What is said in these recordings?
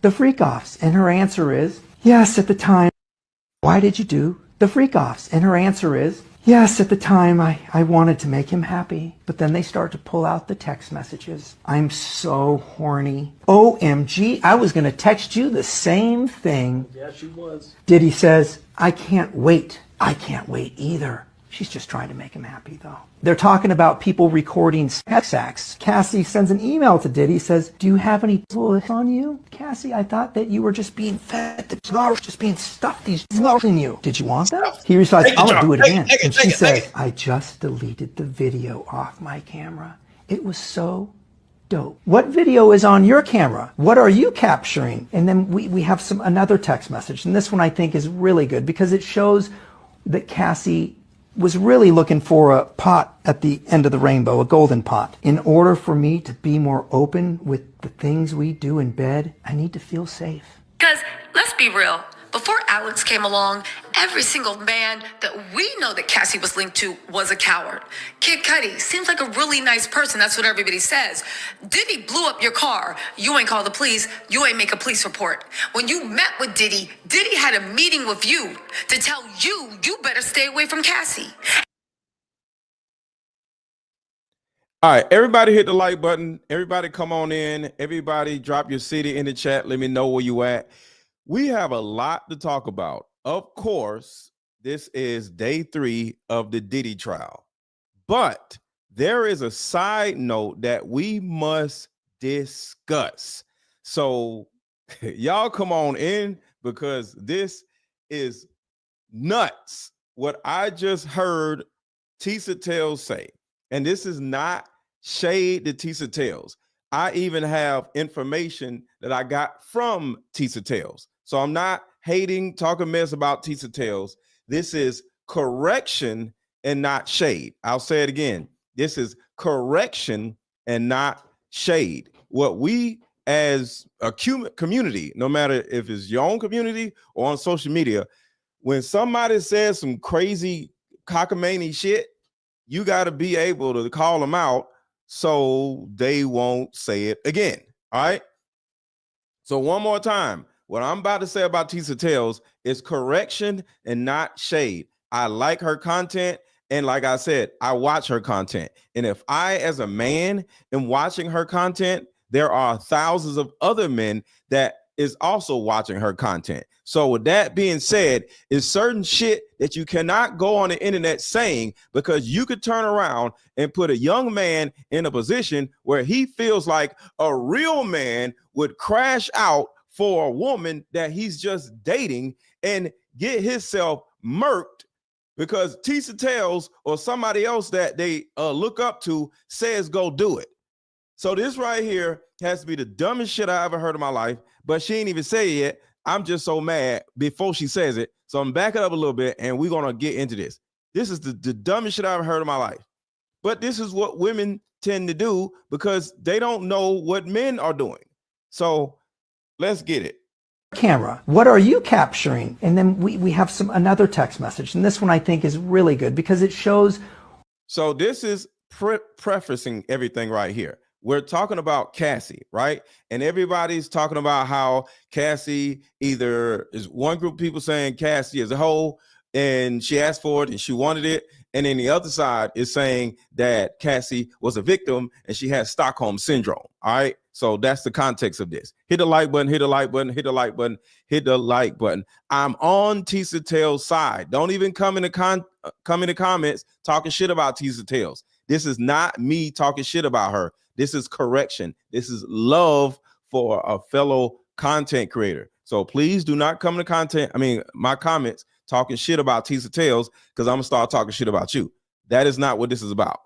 the freak-offs? And her answer is, yes, at the time. Why did you do the freak-offs? And her answer is, yes, at the time I wanted to make him happy. But then they start to pull out the text messages. I'm so horny. OMG, I was going to text you the same thing. Yeah, she was. Diddy says, I can't wait. I can't wait either. She's just trying to make him happy, though. They're talking about people recording sex acts. Cassie sends an email to Diddy, says, do you have any bullets on you? Cassie, I thought that you were just being fed the cigars, just being stuffed these cigars in you. Did you want them? He replies, I'm going to do it again. And she says, I just deleted the video off my camera. It was so dope. What video is on your camera? What are you capturing? And then we have another text message. And this one I think is really good because it shows that Cassie was really looking for a pot at the end of the rainbow, a golden pot. In order for me to be more open with the things we do in bed, I need to feel safe. Because let's be real, before Alex came along, every single man that we know that Cassie was linked to was a coward. Kid Cudi seems like a really nice person. That's what everybody says. Diddy blew up your car. You ain't call the police. You ain't make a police report. When you met with Diddy, Diddy had a meeting with you to tell you better stay away from Cassie. All right, everybody hit the like button. Everybody come on in. Everybody drop your city in the chat. Let me know where you at. We have a lot to talk about. Of course, this is day 3 of the Diddy trial, but there is a side note that we must discuss. So y'all come on in because this is nuts. What I just heard Tisa Tales say, and this is not shade to Tisa Tales. I even have information that I got from Tisa Tales. So I'm not hating, talking mess about Tisa Tales. This is correction and not shade. I'll say it again. This is correction and not shade. What we as a community, no matter if it's your own community or on social media, when somebody says some crazy cockamamie shit, you got to be able to call them out so they won't say it again. All right. So one more time. What I'm about to say about Tisa Tales is correction and not shade. I like her content. And like I said, I watch her content. And if I, as a man, am watching her content, there are thousands of other men that is also watching her content. So with that being said, is certain shit that you cannot go on the internet saying, because you could turn around and put a young man in a position where he feels like a real man would crash out for a woman that he's just dating and get himself murked because Tisa Tales or somebody else that they look up to says go do it. So this right here has to be the dumbest shit I ever heard in my life, but she ain't even say it yet. I'm just so mad before she says it. So I'm backing up a little bit and we're going to get into this. This is the dumbest shit I've ever heard in my life. But this is what women tend to do because they don't know what men are doing. So let's get it. Camera, what are you capturing? And then we have another text message. And this one I think is really good because it shows. So this is prefacing everything right here. We're talking about Cassie, right? And everybody's talking about how Cassie either is one group of people saying Cassie as a whole, and she asked for it and she wanted it. And then the other side is saying that Cassie was a victim and she had Stockholm syndrome. All right. So that's the context of this. Hit the like button, hit the like button, hit the like button, hit the like button. I'm on Tisa Tales' side. Don't even come in the comments talking shit about Tisa Tales. This is not me talking shit about her. This is correction. This is love for a fellow content creator. So please do not come to my comments talking shit about Tisa Tales because I'm gonna start talking shit about you. That is not what this is about.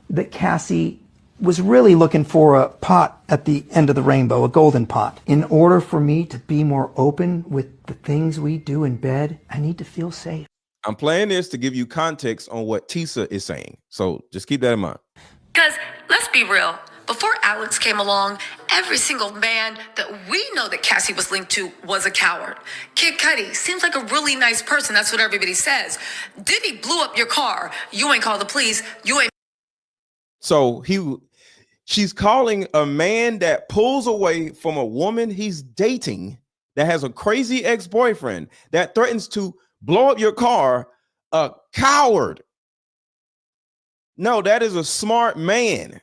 That Cassie was really looking for a pot at the end of the rainbow, a golden pot. In order for me to be more open with the things we do in bed, I need to feel safe. I'm playing this to give you context on what Tisa is saying. So just keep that in mind. Because let's be real, before Alex came along, every single man that we know that Cassie was linked to was a coward. Kid Cudi seems like a really nice person. That's what everybody says. Diddy blew up your car. You ain't call the police. You ain't. So She's calling a man that pulls away from a woman he's dating that has a crazy ex-boyfriend that threatens to blow up your car a coward. No, that is a smart man.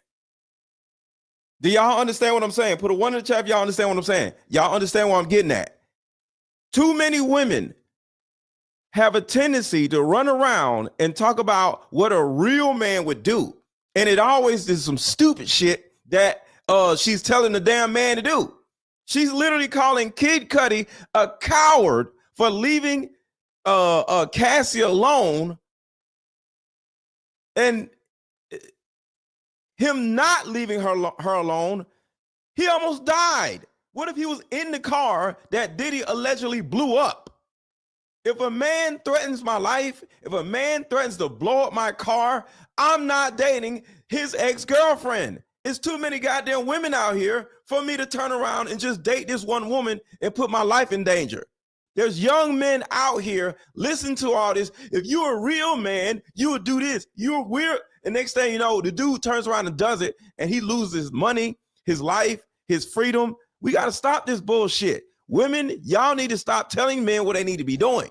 Do y'all understand what I'm saying? Put a 1 in the chat if y'all understand what I'm saying. Y'all understand what I'm getting at. Too many women have a tendency to run around and talk about what a real man would do. And it always is some stupid shit that she's telling the damn man to do. She's literally calling Kid Cudi a coward for leaving Cassie alone, and him not leaving her alone, he almost died. What if he was in the car that Diddy allegedly blew up? If a man threatens my life, if a man threatens to blow up my car, I'm not dating his ex-girlfriend. It's too many goddamn women out here for me to turn around and just date this one woman and put my life in danger. There's young men out here, listen to all this. If you're a real man, you would do this. You're weird. And next thing you know, the dude turns around and does it, and he loses his money, his life, his freedom. We got to stop this bullshit. Women, y'all need to stop telling men what they need to be doing.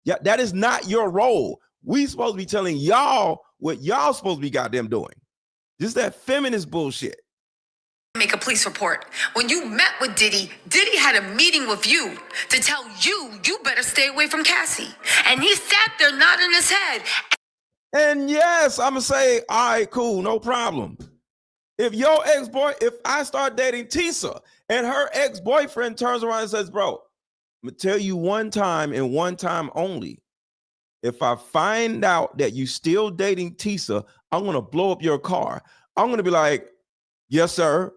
Yeah, that is not your role. We supposed to be telling y'all what y'all supposed to be goddamn doing. Just that feminist bullshit. Make a police report. When you met with Diddy, Diddy had a meeting with you to tell you better stay away from Cassie. And he sat there nodding his head. And yes, I'm gonna say, all right, cool, no problem. If I start dating Tisa and her ex-boyfriend turns around and says, bro, I'm gonna tell you one time and one time only. If I find out that you still dating Tisa, I'm gonna blow up your car. I'm gonna be like, yes, sir.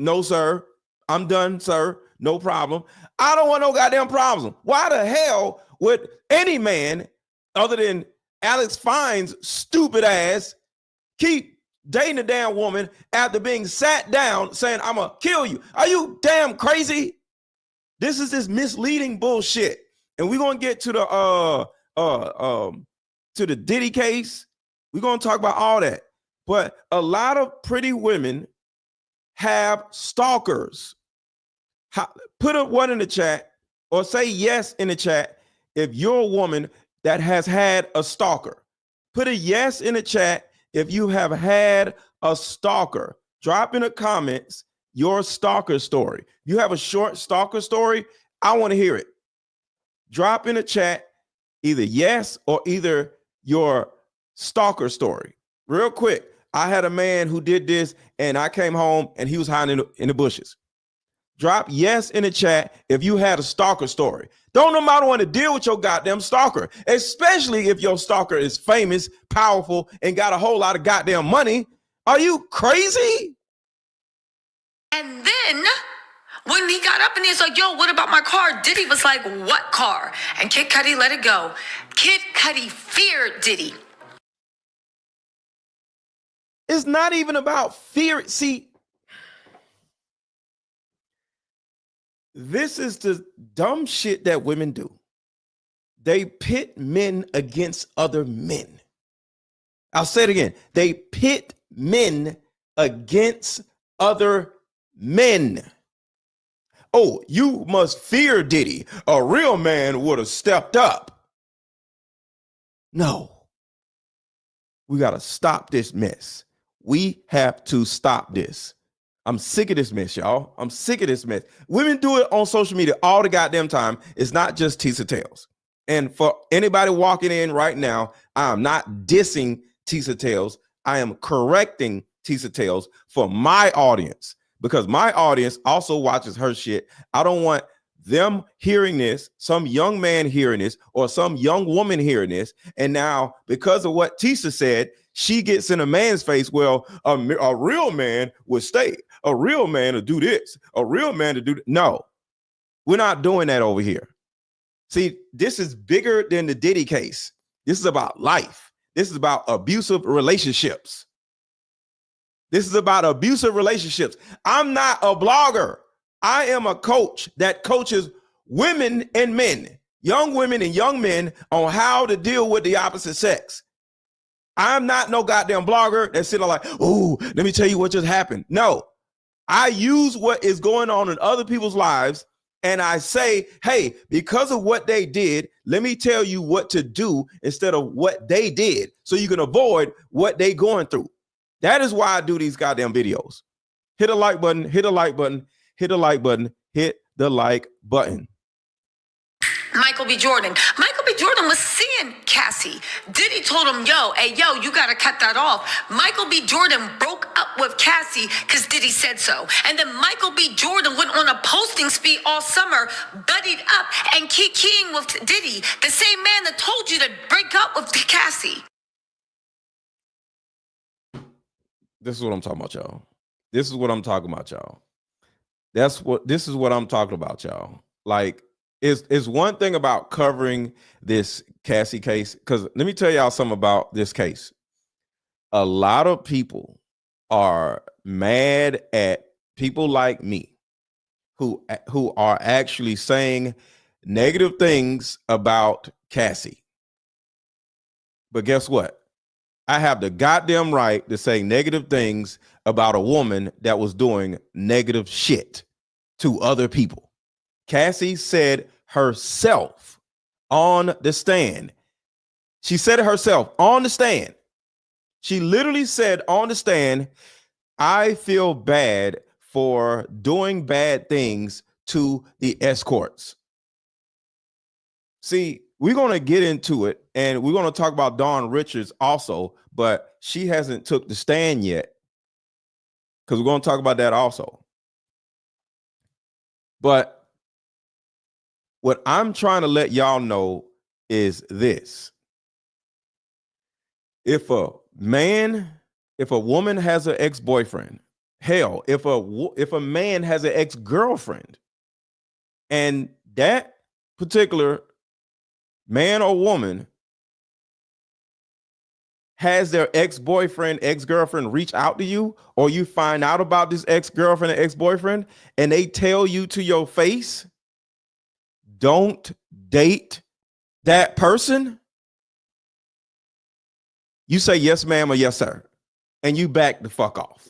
No, sir. I'm done, sir. No problem. I don't want no goddamn problems. Why the hell would any man other than Alex Fine's stupid ass keep dating a damn woman after being sat down saying, I'm gonna kill you? Are you damn crazy? This is this misleading bullshit. And we're gonna get to the Diddy case. We're gonna talk about all that. But a lot of pretty women have stalkers. Put a 1 in the chat or say yes in the chat if you're a woman that has had a stalker. Put a yes in the chat if you have had a stalker. Drop in the comments your stalker story. You have a short stalker story, I want to hear it. Drop in the chat either yes or either your stalker story. Real quick, I had a man who did this and I came home and he was hiding in the bushes. Drop yes in the chat if you had a stalker story. Don't nobody want to deal with your goddamn stalker, especially if your stalker is famous, powerful, and got a whole lot of goddamn money. Are you crazy? And then when he got up and he's like, yo, what about my car? Diddy was like, what car? And Kid Cudi let it go. Kid Cudi feared Diddy. It's not even about fear. See, this is the dumb shit that women do. They pit men against other men. I'll say it again. They pit men against other men. Oh, you must fear Diddy. A real man would have stepped up. No. We got to stop this mess. We have to stop this. I'm sick of this mess, y'all. I'm sick of this mess. Women do it on social media all the goddamn time. It's not just Tisa Tales. And for anybody walking in right now, I'm not dissing Tisa Tales. I am correcting Tisa Tales for my audience because my audience also watches her shit. I don't want them hearing this, some young man hearing this, or some young woman hearing this. And now, because of what Tisa said, she gets in a man's face. Well, a real man would stay. A real man to do this. A real man to do that. No, we're not doing that over here. See, this is bigger than the Diddy case. This is about life. This is about abusive relationships. This is about abusive relationships. I'm not a blogger. I am a coach that coaches women and men, young women and young men on how to deal with the opposite sex. I'm not no goddamn blogger that's sitting like, oh, let me tell you what just happened. No, I use what is going on in other people's lives and I say, hey, because of what they did, let me tell you what to do instead of what they did so you can avoid what they going through. That is why I do these goddamn videos. Hit a like button, hit a like button, hit a like button, hit the like button. Michael B. Jordan. Michael B. Jordan was seeing Cassie. Diddy told him, hey, you got to cut that off. Michael B. Jordan broke up with Cassie because Diddy said so. And then Michael B. Jordan went on a posting spree all summer, buddied up and kikiing with Diddy, the same man that told you to break up with Cassie. This is what I'm talking about, y'all. This is what I'm talking about, y'all. This is what I'm talking about, y'all. Like, it's one thing about covering this Cassie case, because let me tell y'all something about this case. A lot of people are mad at people like me who are actually saying negative things about Cassie. But guess what? I have the goddamn right to say negative things about a woman that was doing negative shit to other people. Cassie said herself on the stand. She said it herself on the stand. She literally said on the stand, I feel bad for doing bad things to the escorts. See, we're going to get into it and we're going to talk about Dawn Richards also, but she hasn't took the stand yet because we're going to talk about that also. But what I'm trying to let y'all know is this. If a woman has an ex-boyfriend, hell, if a man has an ex-girlfriend, and that particular man or woman has their ex-boyfriend, ex-girlfriend reach out to you, or you find out about this ex-girlfriend or ex-boyfriend, and they tell you to your face, don't date that person, you say yes, ma'am, or yes, sir, and you back the fuck off.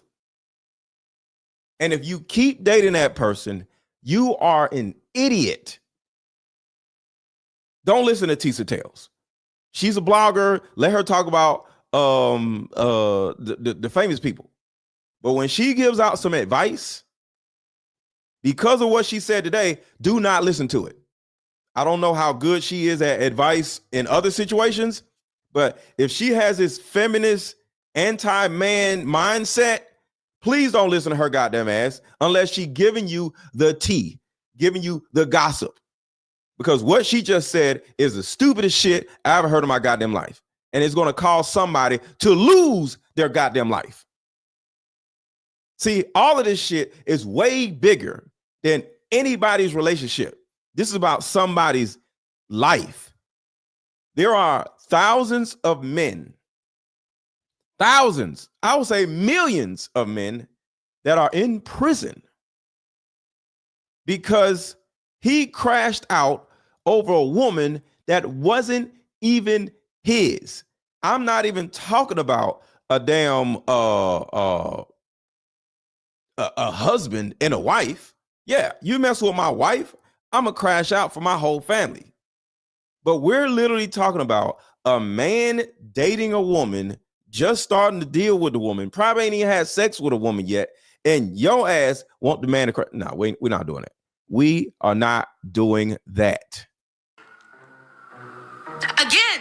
And if you keep dating that person, you are an idiot. Don't listen to Tisa Tales. She's a blogger. Let her talk about the famous people. But when she gives out some advice, because of what she said today, do not listen to it. I don't know how good she is at advice in other situations, but if she has this feminist, anti-man mindset, please don't listen to her goddamn ass unless she giving you the tea, giving you the gossip. Because what she just said is the stupidest shit I ever heard in my goddamn life. And it's going to cause somebody to lose their goddamn life. See, all of this shit is way bigger than anybody's relationship. This is about somebody's life. There are thousands of men, thousands, I would say millions of men that are in prison because he crashed out over a woman that wasn't even his. I'm not even talking about a damn a husband and a wife. Yeah, you mess with my wife, I'm gonna crash out for my whole family. But we're literally talking about a man dating a woman, just starting to deal with the woman, probably ain't even had sex with a woman yet, and your ass want the man to crash. No, we're not doing it. We are not doing that. Again,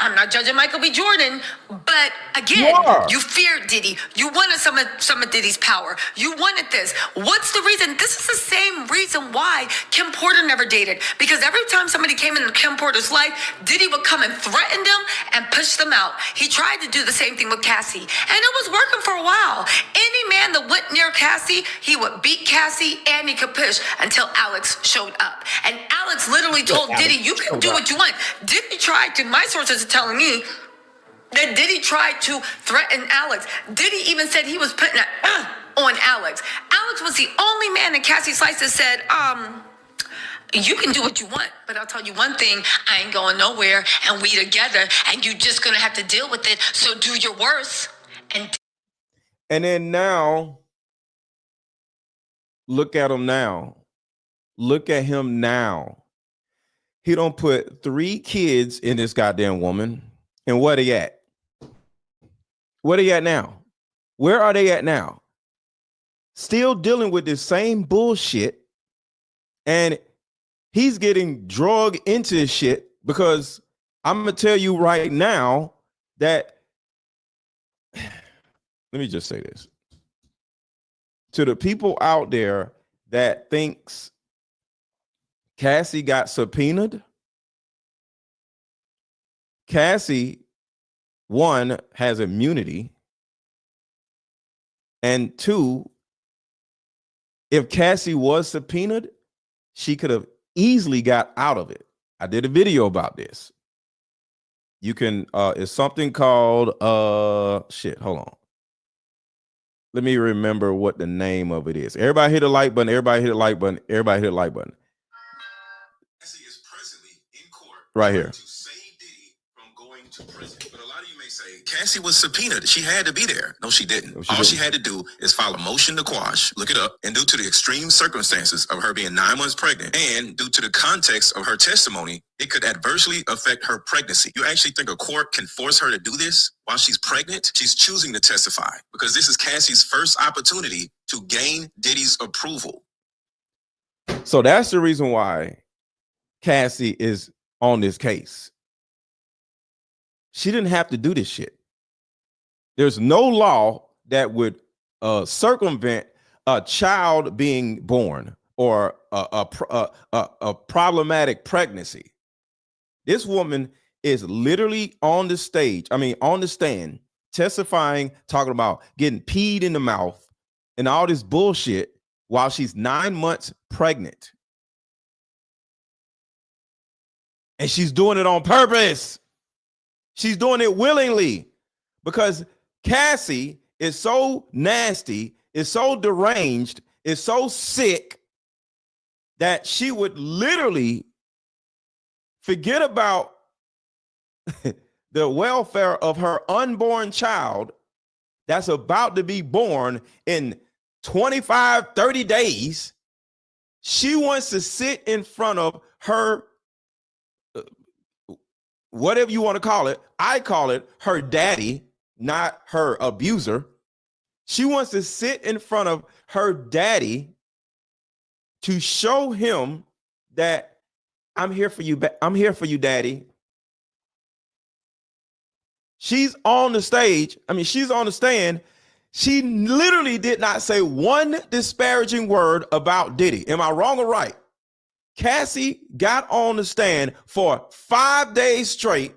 I'm not judging Michael B. Jordan, but again, you feared Diddy. You wanted some of Diddy's power. You wanted this. What's the reason? This is the same reason why Kim Porter never dated. Because every time somebody came into Kim Porter's life, Diddy would come and threaten them and push them out. He tried to do the same thing with Cassie, and it was working for a while. Any man that went near Cassie, he would beat Cassie and he could push until Alex showed up. And Alex literally told Diddy, you can do what you want. Diddy tried to, my sources are telling me that Diddy tried to threaten Alex. Diddy even said he was putting on Alex. Alex was the only man in Cassie's life that said, You can do what you want, but I'll tell you one thing, I ain't going nowhere, and we together, and you just gonna have to deal with it. So do your worst. And then now, look at him now. Look at him now. He don't put 3 kids in this goddamn woman. And where they at? Where they at now? Where are they at now? Still dealing with this same bullshit. And he's getting drugged into this shit because I'm going to tell you right now that, let me just say this. To the people out there that thinks Cassie got subpoenaed, Cassie, 1, has immunity, and 2, if Cassie was subpoenaed, she could have easily got out of it. I did a video about this. You can, it's something called, hold on. Let me remember what the name of it is. Everybody hit the like button. Everybody hit the like button. Everybody hit the like button. Cassie is presently in court right here to save Diddy from going to prison. But a lot of you may say Cassie was subpoenaed. She had to be there. No, she didn't. No, All she had to do is file a motion to quash, look it up, and due to the extreme circumstances of her being 9 months pregnant, and due to the context of her testimony, it could adversely affect her pregnancy. You actually think a court can force her to do this while she's pregnant? She's choosing to testify because this is Cassie's first opportunity to gain Diddy's approval. So that's the reason why Cassie is on this case. She didn't have to do this shit. There's no law that would circumvent a child being born or a problematic pregnancy. This woman is literally on the stage, on the stand, testifying, talking about getting peed in the mouth and all this bullshit while she's 9 months pregnant. And she's doing it on purpose. She's doing it willingly because Cassie is so nasty, is so deranged, is so sick that she would literally forget about the welfare of her unborn child that's about to be born in 25, 30 days. She wants to sit in front of her, whatever you want to call it. I call it her daddy, not her abuser. She wants to sit in front of her daddy to show him that I'm here for you. I'm here for you, daddy. She's on the stage. She's on the stand. She literally did not say one disparaging word about Diddy. Am I wrong or right? Cassie got on the stand for 5 days straight,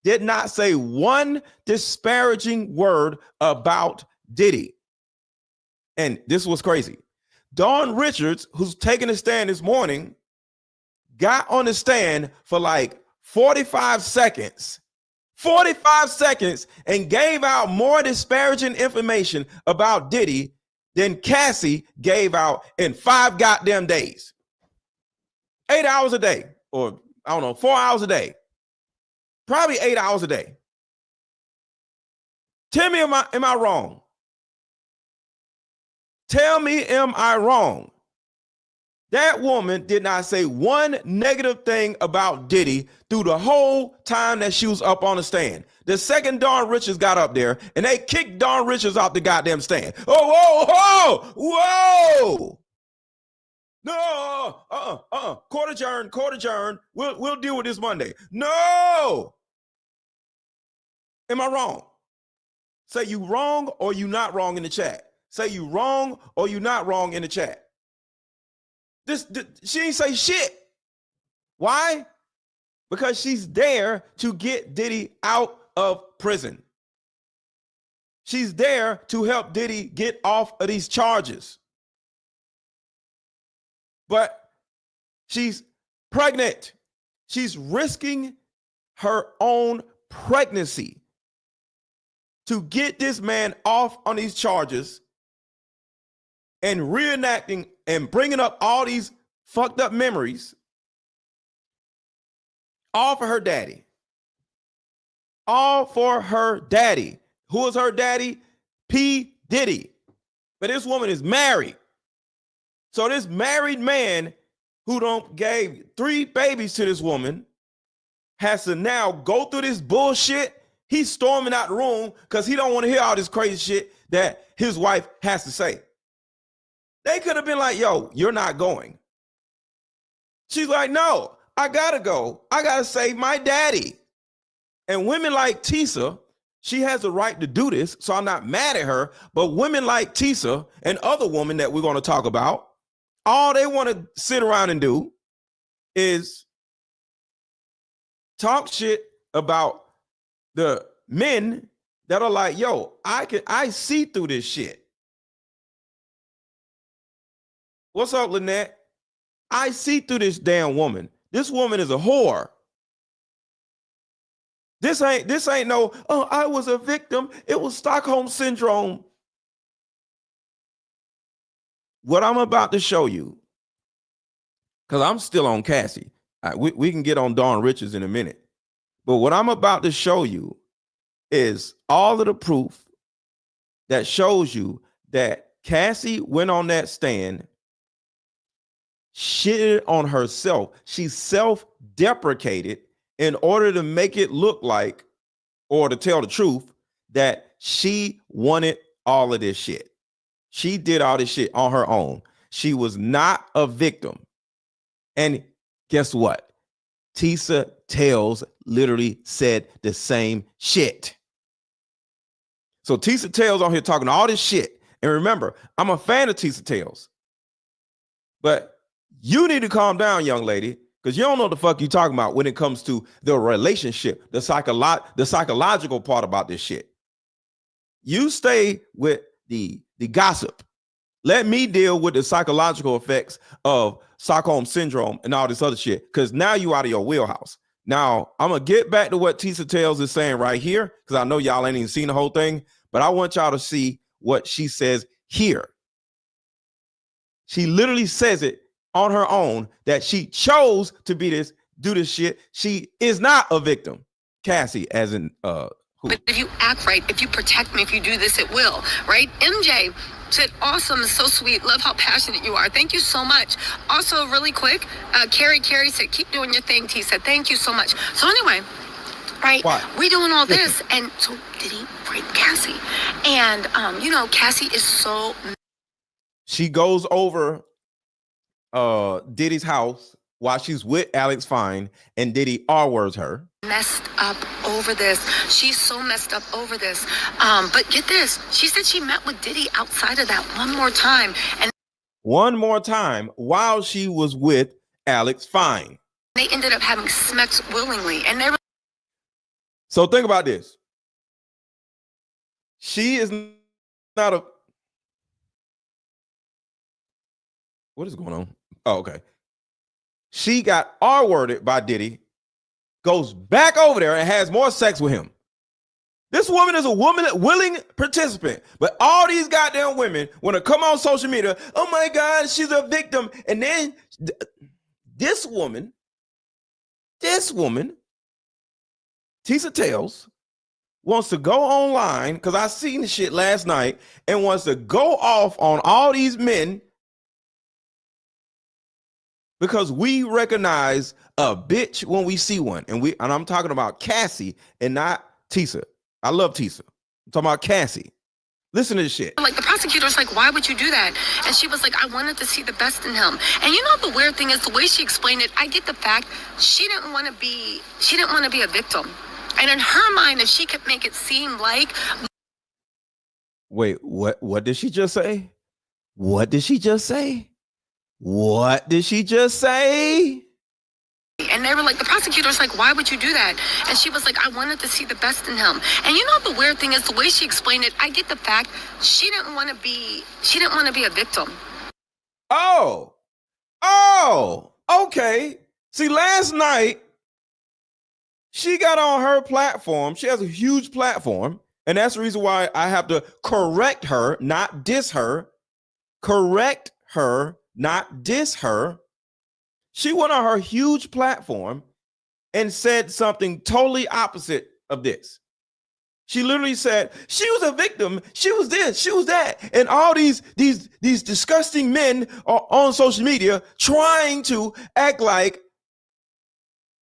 did not say one disparaging word about Diddy. And this was crazy. Dawn Richards, who's taking a stand this morning, got on the stand for like 45 seconds, and gave out more disparaging information about Diddy than Cassie gave out in 5 goddamn days. 8 hours a day, or I don't know, 4 hours a day, probably 8 hours a day. Tell me, am I wrong? Tell me, am I wrong? That woman did not say one negative thing about Diddy through the whole time that she was up on the stand. The second Dawn Richards got up there, and they kicked Dawn Richards off the goddamn stand. Oh, whoa. No, court adjourned. We'll deal with this Monday. No. Am I wrong? Say you wrong or you not wrong in the chat. Say you wrong or you not wrong in the chat. She ain't say shit. Why? Because she's there to get Diddy out of prison. She's there to help Diddy get off of these charges. But she's pregnant. She's risking her own pregnancy to get this man off on these charges and reenacting and bringing up all these fucked up memories, all for her daddy. All for her daddy. Who is her daddy? P. Diddy. But this woman is married. So this married man who gave 3 babies to this woman has to now go through this bullshit. He's storming out the room because he don't want to hear all this crazy shit that his wife has to say. They could have been like, yo, you're not going. She's like, no, I gotta go. I gotta save my daddy. And women like Tisa, she has the right to do this, so I'm not mad at her. But women like Tisa and other women that we're going to talk about, all they want to sit around and do is talk shit about the men that are like, yo, I see through this shit. What's up, Lynette? I see through this damn woman. This woman is a whore. This ain't no, oh, I was a victim. It was Stockholm syndrome. What I'm about to show you, because I'm still on Cassie. We can get on Dawn Richards in a minute. But what I'm about to show you is all of the proof that shows you that Cassie went on that stand, shitted on herself. She self-deprecated in order to make it look like, or to tell the truth, that she wanted all of this shit. She did all this shit on her own. She was not a victim. And guess what? Tisa Tales literally said the same shit. So Tisa Tales on here talking all this shit. And remember, I'm a fan of Tisa Tales. But you need to calm down, young lady, because you don't know the fuck you're talking about when it comes to the relationship, the psychological part about this shit. You stay with the gossip. Let me deal with the psychological effects of Stockholm syndrome and all this other shit, because now you out of your wheelhouse. Now, I'm going to get back to what Tisa Tales is saying right here, because I know y'all ain't even seen the whole thing, but I want y'all to see what she says here. She literally says it on her own that she chose to do this shit. She is not a victim. Cassie, as in who? But if you act right, if you protect me, if you do this, it will, right? MJ said, awesome, so sweet. Love how passionate you are. Thank you so much. Also, really quick, Carrie said, keep doing your thing, Tisa. Thank you so much. So anyway, right? Why? We doing all this. And so did he rape Cassie? And, Cassie is so... She goes over Diddy's house while she's with Alex Fine, and Diddy R-words her. Messed up over this. She's so messed up over this. But get this. She said she met with Diddy outside of that one more time. And one more time while she was with Alex Fine. They ended up having sex willingly. And they were... So think about this. She is not a... What is going on? Oh, okay. She got R-worded by Diddy, goes back over there and has more sex with him. This woman is a willing participant, but all these goddamn women want to come on social media, oh my God, she's a victim. And then this woman, Tisa Tales, wants to go online, because I seen the shit last night, and wants to go off on all these men because we recognize a bitch when we see one. And I'm talking about Cassie and not Tisa. I love Tisa. I'm talking about Cassie. Listen to this shit. Like, the prosecutor's like, why would you do that? And she was like, I wanted to see the best in him. And you know the weird thing is, the way she explained it, I get the fact she didn't want to be a victim. And in her mind, if she could make it seem like... Wait, what did she just say? What did she just say? What did she just say? And they were like, the prosecutor's like, why would you do that? And she was like, I wanted to see the best in him. And you know the weird thing is, the way she explained it, I get the fact she didn't want to be a victim. Oh, okay. See, last night she got on her platform. She has a huge platform, and that's the reason why I have to correct her, not diss her. Correct her, not diss her, She went on her huge platform and said something totally opposite of this. She literally said she was a victim. She was this, she was that. And all these disgusting men are on social media trying to act like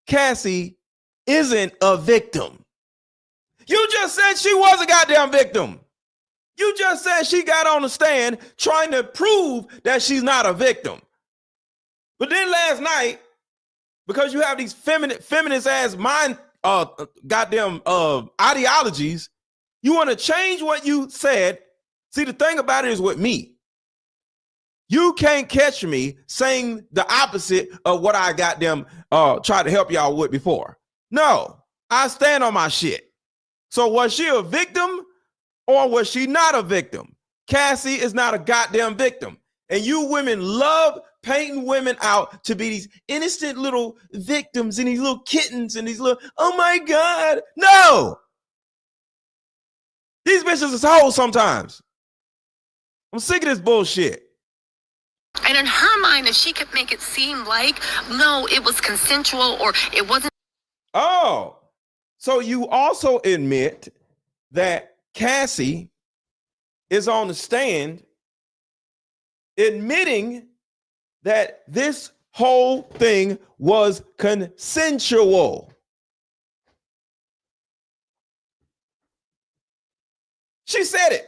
Cassie isn't a victim. You just said she was a goddamn victim. You just said she got on the stand trying to prove that she's not a victim. But then last night, because you have these feminist ass mind goddamn ideologies, you want to change what you said. See, the thing about it is with me, you can't catch me saying the opposite of what I got them tried to help y'all with before. No, I stand on my shit. So was she a victim or was she not a victim? Cassie is not a goddamn victim. And you women love painting women out to be these innocent little victims and these little kittens and these little, oh my God. No. These bitches is hoes sometimes. I'm sick of this bullshit. And in her mind, if she could make it seem like, no, it was consensual or it wasn't. Oh, so you also admit that Cassie is on the stand admitting that this whole thing was consensual. She said it.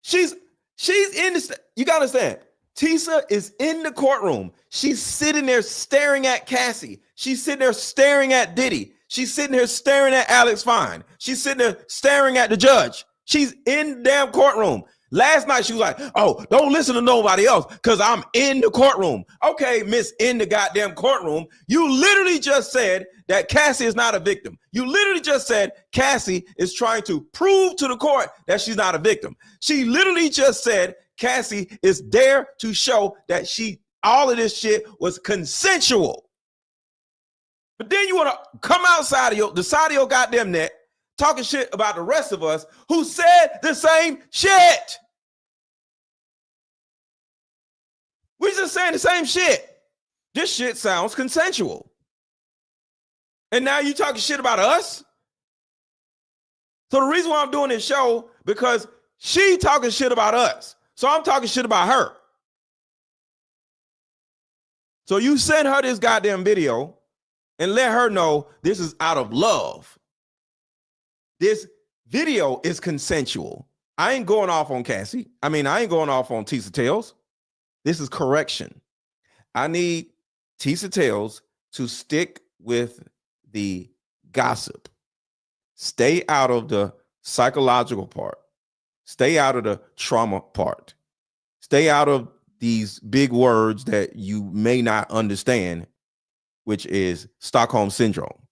She's in the, you gotta understand, Tisa is in the courtroom. She's sitting there staring at Cassie. She's sitting there staring at Diddy. She's sitting there staring at Alex Fine. She's sitting there staring at the judge. She's in the damn courtroom. Last night she was like, oh, don't listen to nobody else because I'm in the courtroom. Okay, miss, in the goddamn courtroom. You literally just said that Cassie is not a victim. You literally just said Cassie is trying to prove to the court that she's not a victim. She literally just said Cassie is there to show that all of this shit was consensual. But then you want to come outside of the side of your goddamn neck talking shit about the rest of us who said the same shit. We just saying the same shit. This shit sounds consensual. And now you talking shit about us? So the reason why I'm doing this show, because she talking shit about us. So I'm talking shit about her. So you send her this goddamn video and let her know this is out of love. This video is consensual. I ain't going off on Cassie. I ain't going off on Tisa Tales. This is correction. I need Tisa Tales to stick with the gossip. Stay out of the psychological part. Stay out of the trauma part. Stay out of these big words that you may not understand, which is Stockholm Syndrome.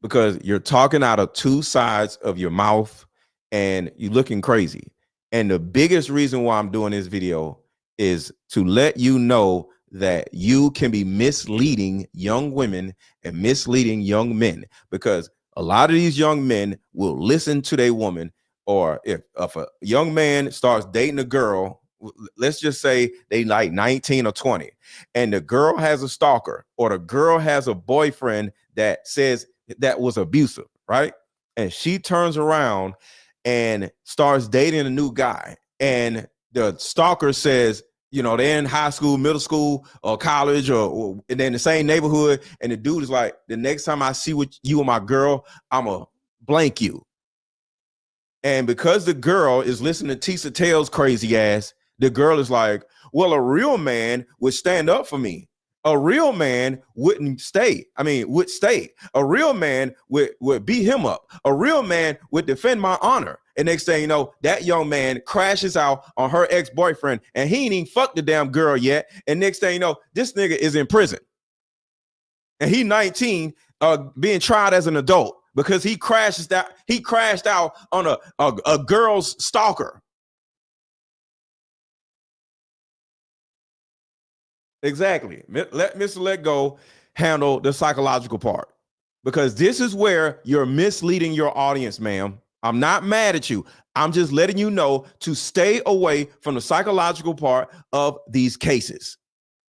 Because you're talking out of two sides of your mouth and you're looking crazy. And the biggest reason why I'm doing this video is to let you know that you can be misleading young women and misleading young men, because a lot of these young men will listen to their woman. Or if a young man starts dating a girl, let's just say they like 19 or 20, and the girl has a stalker or the girl has a boyfriend that says that was abusive, right? And she turns around and starts dating a new guy, and the stalker says, you know, they're in high school, middle school, or college, or and they're in the same neighborhood, and the dude is like, the next time I see what you and my girl, I'ma blank you. And because the girl is listening to Tisa Tales' crazy ass, the girl is like, well, a real man would stand up for me. A real man would stay. A real man would beat him up. A real man would defend my honor. And next thing you know, that young man crashes out on her ex-boyfriend, and he ain't even fucked the damn girl yet. And next thing you know, this nigga is in prison. And he 19, being tried as an adult because he crashed out on a girl's stalker. Exactly. Let Mr. Let Go handle the psychological part, because this is where you're misleading your audience, ma'am. I'm not mad at you. I'm just letting you know to stay away from the psychological part of these cases,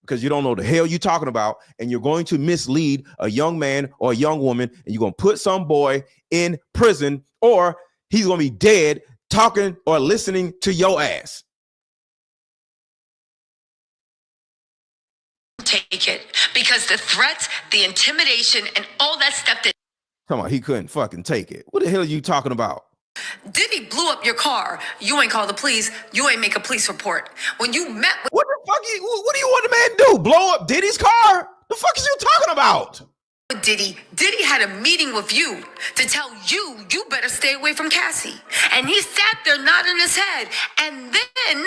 because you don't know the hell you're talking about, and you're going to mislead a young man or a young woman, and you're going to put some boy in prison, or he's going to be dead talking or listening to your ass. Take it, because the threats, the intimidation, and all that stuff that Come on, he couldn't fucking take it. What the hell are you talking about? Diddy blew up your car. You ain't call the police. You ain't make a police report. When you met with What the fuck? What do you want the man to do? Blow up Diddy's car? The fuck is you talking about? Diddy had a meeting with you to tell you better stay away from Cassie. And he sat there nodding his head. And then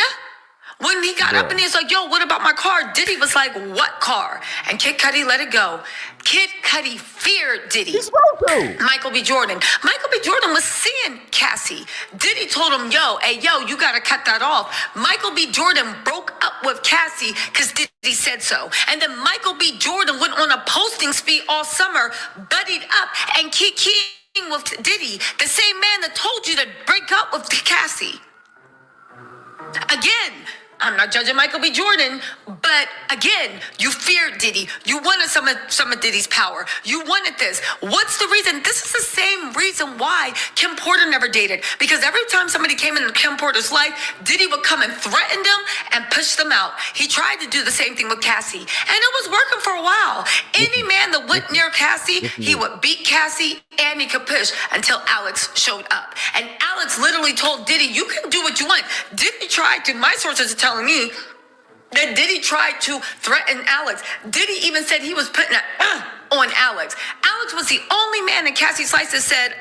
when he got up and he was like, yo, what about my car? Diddy was like, what car? And Kid Cudi let it go. Kid Cudi feared Diddy. He's supposed to. Michael B. Jordan was seeing Cassie. Diddy told him, you gotta cut that off. Michael B. Jordan broke up with Cassie because Diddy said so. And then Michael B. Jordan went on a posting spree all summer, buddied up and kikiing with Diddy, the same man that told you to break up with Cassie. Again, I'm not judging Michael B. Jordan, but again, you feared Diddy. You wanted some of Diddy's power. You wanted this. What's the reason? This is the same reason why Kim Porter never dated. Because every time somebody came into Kim Porter's life, Diddy would come and threaten them and push them out. He tried to do the same thing with Cassie, and it was working for a while. Any man that went near Cassie, he would beat Cassie and he could push until Alex showed up. And Alex literally told Diddy, you can do what you want. Diddy tried to, my sources are telling me that Diddy tried to threaten Alex. Diddy even said he was putting on Alex. Alex was the only man in Cassie's life that said,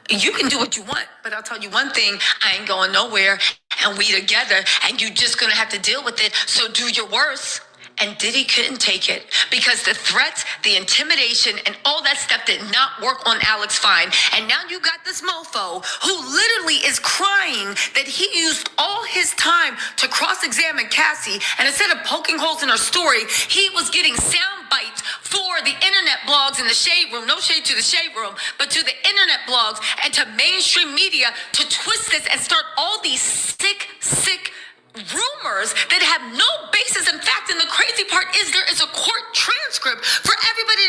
you can do what you want, but I'll tell you one thing, I ain't going nowhere, and we together, and you just gonna have to deal with it, so do your worst. And Diddy couldn't take it because the threats, the intimidation, and all that stuff did not work on Alex fine. And now you got this mofo who literally is crying that he used all his time to cross-examine Cassie, and instead of poking holes in her story, he was getting sound bites for the internet blogs in the shade room. No shade to the shade room, but to the internet blogs and to mainstream media to twist this and start all these sick rumors that have no basis in fact. And the crazy part is there is a court transcript for everybody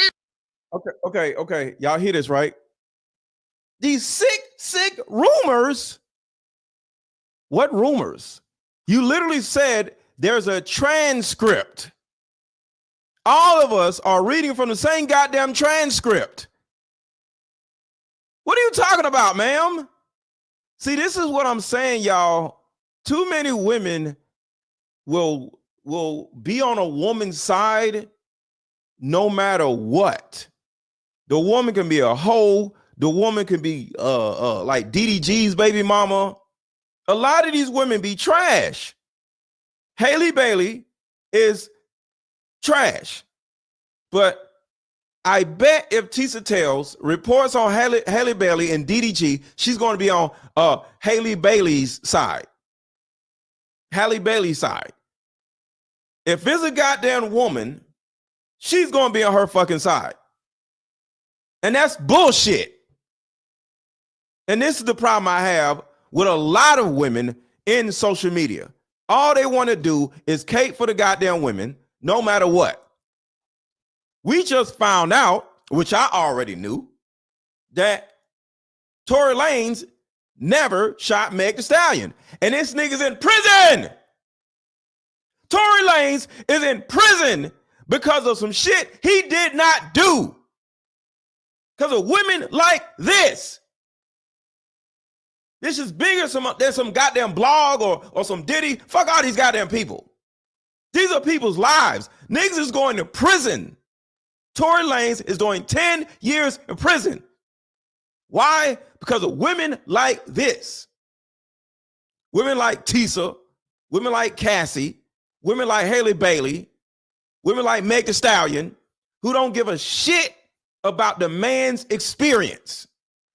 to Okay. Y'all hear this, right? These sick rumors. What rumors? You literally said there's a transcript. All of us are reading from the same goddamn transcript. What are you talking about, ma'am? See, this is what I'm saying, y'all. Too many women will be on a woman's side no matter what. The woman can be a hoe. The woman can be like Diddy G's baby mama. A lot of these women be trash. Haley Bailey is trash. But I bet if Tisa tells reports on Haley Bailey and Diddy G, she's going to be on Haley Bailey's side. Halle Bailey's side. If it's a goddamn woman, she's going to be on her fucking side. And that's bullshit. And this is the problem I have with a lot of women in social media. All they want to do is cape for the goddamn women, no matter what. We just found out, which I already knew, that Tory Lanez never shot Meg Thee Stallion. And this nigga's in prison. Tory Lanez is in prison because of some shit he did not do. Because of women like this. This is bigger than some goddamn blog or some Diddy. Fuck all these goddamn people. These are people's lives. Niggas is going to prison. Tory Lanez is doing 10 years in prison. Why? Because of women like this. Women like Tisa, women like Cassie, women like Haley Bailey, women like Meg Thee Stallion, who don't give a shit about the man's experience.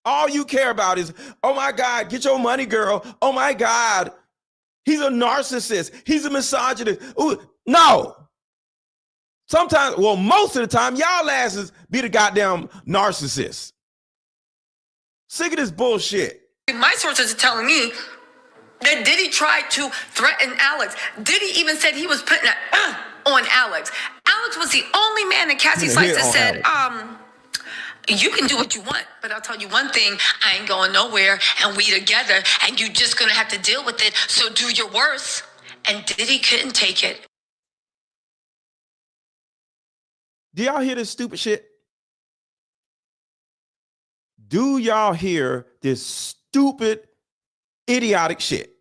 All you care about is, oh my God, get your money, girl. Oh my God, he's a narcissist. He's a misogynist. Ooh, no. Sometimes, well, most of the time, y'all asses be the goddamn narcissists. Sick of this bullshit. My sources are telling me that Diddy tried to threaten Alex. Diddy even said he was putting on Alex. Alex was the only man in Cassie's life that said, you can do what you want, but I'll tell you one thing, I ain't going nowhere, and we together, and you just gonna have to deal with it, so do your worst. And Diddy couldn't take it. Do y'all hear this stupid shit? Do y'all hear this stupid, idiotic shit?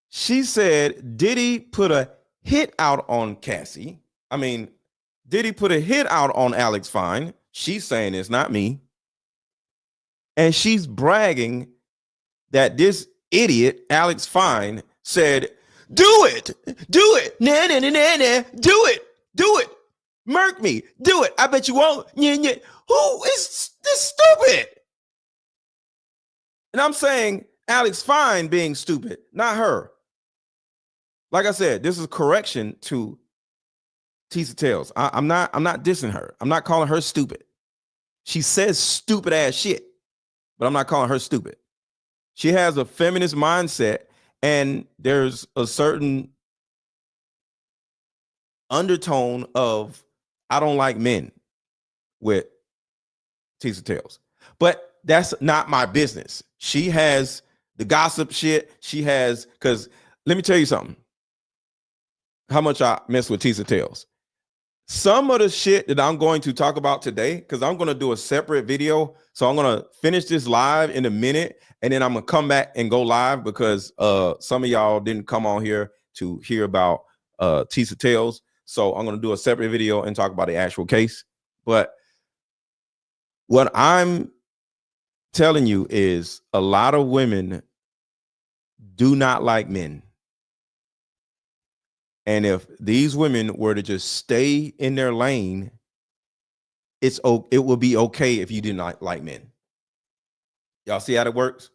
She said Diddy put a hit out on Cassie. I mean, Diddy put a hit out on Alex Fine. She's saying it's not me. And she's bragging that this idiot, Alex Fine, said, do it, nah, nah, nah, nah, nah, do it, murk me, do it. I bet you won't. Who is this stupid? And I'm saying Alex Fine being stupid, not her. Like I said, this is a correction to Tisa Tales. I'm not dissing her. I'm not calling her stupid. She says stupid ass shit, but I'm not calling her stupid. She has a feminist mindset, and there's a certain undertone of I don't like men with Tisa Tales. But that's not my business. She has the gossip shit. She has, because let me tell you something. How much I mess with Tisa Tales. Some of the shit that I'm going to talk about today, because I'm going to do a separate video. So I'm going to finish this live in a minute, and then I'm going to come back and go live because some of y'all didn't come on here to hear about Tisa Tales. So I'm going to do a separate video and talk about the actual case. But what I'm telling you is a lot of women do not like men. And if these women were to just stay in their lane, it will be okay if you do not like men. Y'all see how it works?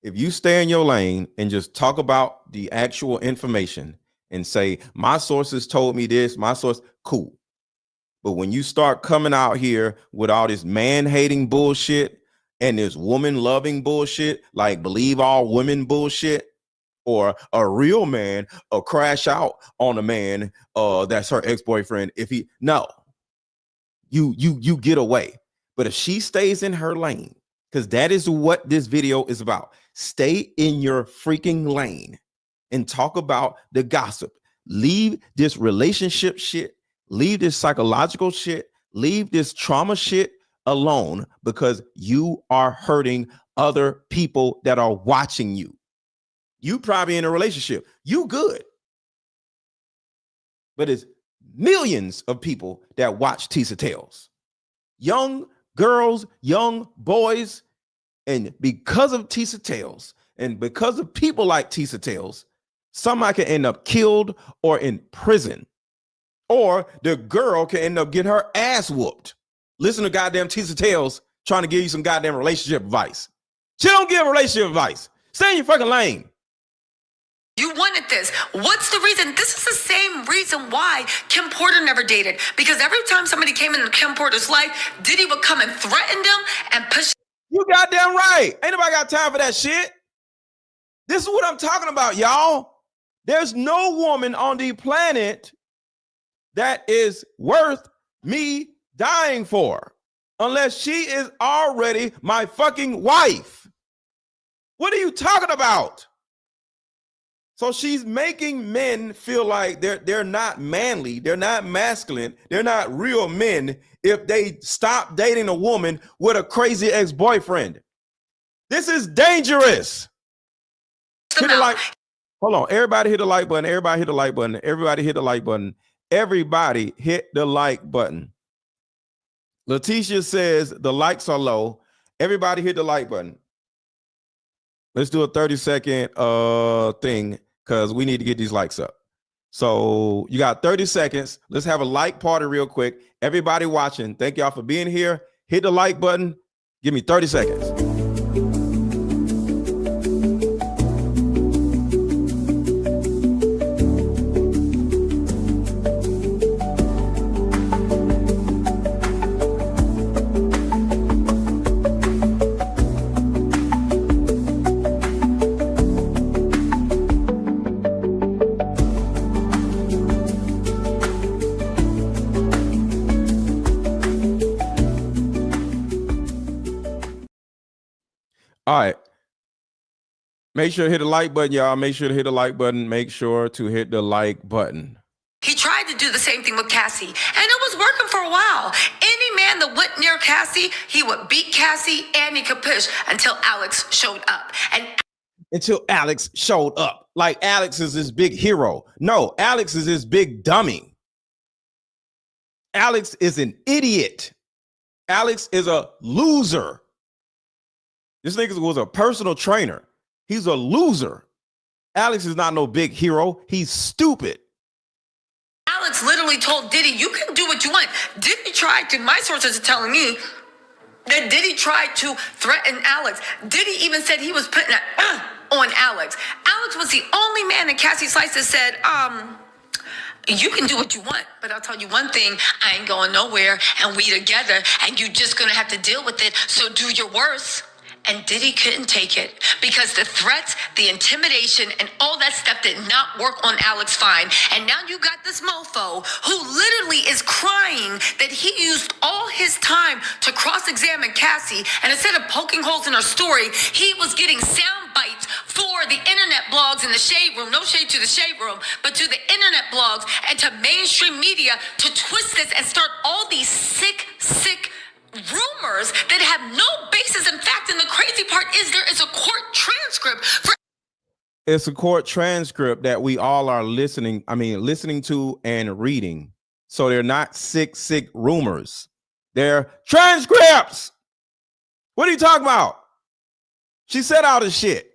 If you stay in your lane and just talk about the actual information and say, my sources told me this, my source, cool. But when you start coming out here with all this man-hating bullshit and this woman-loving bullshit, like believe all women bullshit, or a real man crash out on a man that's her ex-boyfriend, if he you get away. But if she stays in her lane, because that is what this video is about, stay in your freaking lane and talk about the gossip. Leave this relationship shit, leave this psychological shit, leave this trauma shit alone, because you are hurting other people that are watching you. You probably in a relationship, you good. But it's millions of people that watch Tisa Tales. Young girls, young boys. And because of Tisa Tales and because of people like Tisa Tales, somebody can end up killed or in prison. Or the girl can end up getting her ass whooped. Listen to goddamn Tisa Tales trying to give you some goddamn relationship advice. She don't give relationship advice. Stay in your fucking lane. You wanted this. What's the reason? This is the same reason why Kim Porter never dated. Because every time somebody came into Kim Porter's life, Diddy would come and threaten them and push. You goddamn right. Ain't nobody got time for that shit. This is what I'm talking about, y'all. There's no woman on the planet that is worth me dying for unless she is already my fucking wife. What are you talking about? So she's making men feel like they're not manly, they're not masculine, they're not real men if they stop dating a woman with a crazy ex-boyfriend. This is dangerous. Hit the like. Hold on. Everybody hit the like button. Everybody hit the like button. Everybody hit the like button. Everybody hit the like button. Letitia says the likes are low. Everybody hit the like button. Let's do a 30-second thing because we need to get these likes up. So you got 30 seconds. Let's have a like party real quick. Everybody watching, thank y'all for being here. Hit the like button. Give me 30 seconds. All right. Make sure to hit the like button, y'all. Make sure to hit the like button. Make sure to hit the like button. He tried to do the same thing with Cassie, and it was working for a while. Any man that went near Cassie, he would beat Cassie and he could push until Alex showed up. And until Alex showed up. Like Alex is this big hero. No, Alex is this big dummy. Alex is an idiot. Alex is a loser. This nigga was a personal trainer. He's a loser. Alex is not no big hero. He's stupid. Alex literally told Diddy, you can do what you want. Diddy tried to, my sources are telling me that Diddy tried to threaten Alex. Diddy even said he was putting on Alex. Alex was the only man in Cassie Slice that said, you can do what you want, but I'll tell you one thing, I ain't going nowhere, and we together, and you just gonna have to deal with it, so do your worst. And Diddy couldn't take it because the threats, the intimidation, and all that stuff did not work on Alex Fine. And now you got this mofo who literally is crying that he used all his time to cross-examine Cassie, and instead of poking holes in her story, he was getting sound bites for the internet blogs in the shade room. No shade to the shade room, but to the internet blogs and to mainstream media to twist this and start all these sick rumors that have no basis in fact. And the crazy part is there is a court transcript for it's a court transcript that we all are listening to and reading. So they're not sick rumors. They're transcripts. What are you talking about? She said all this shit.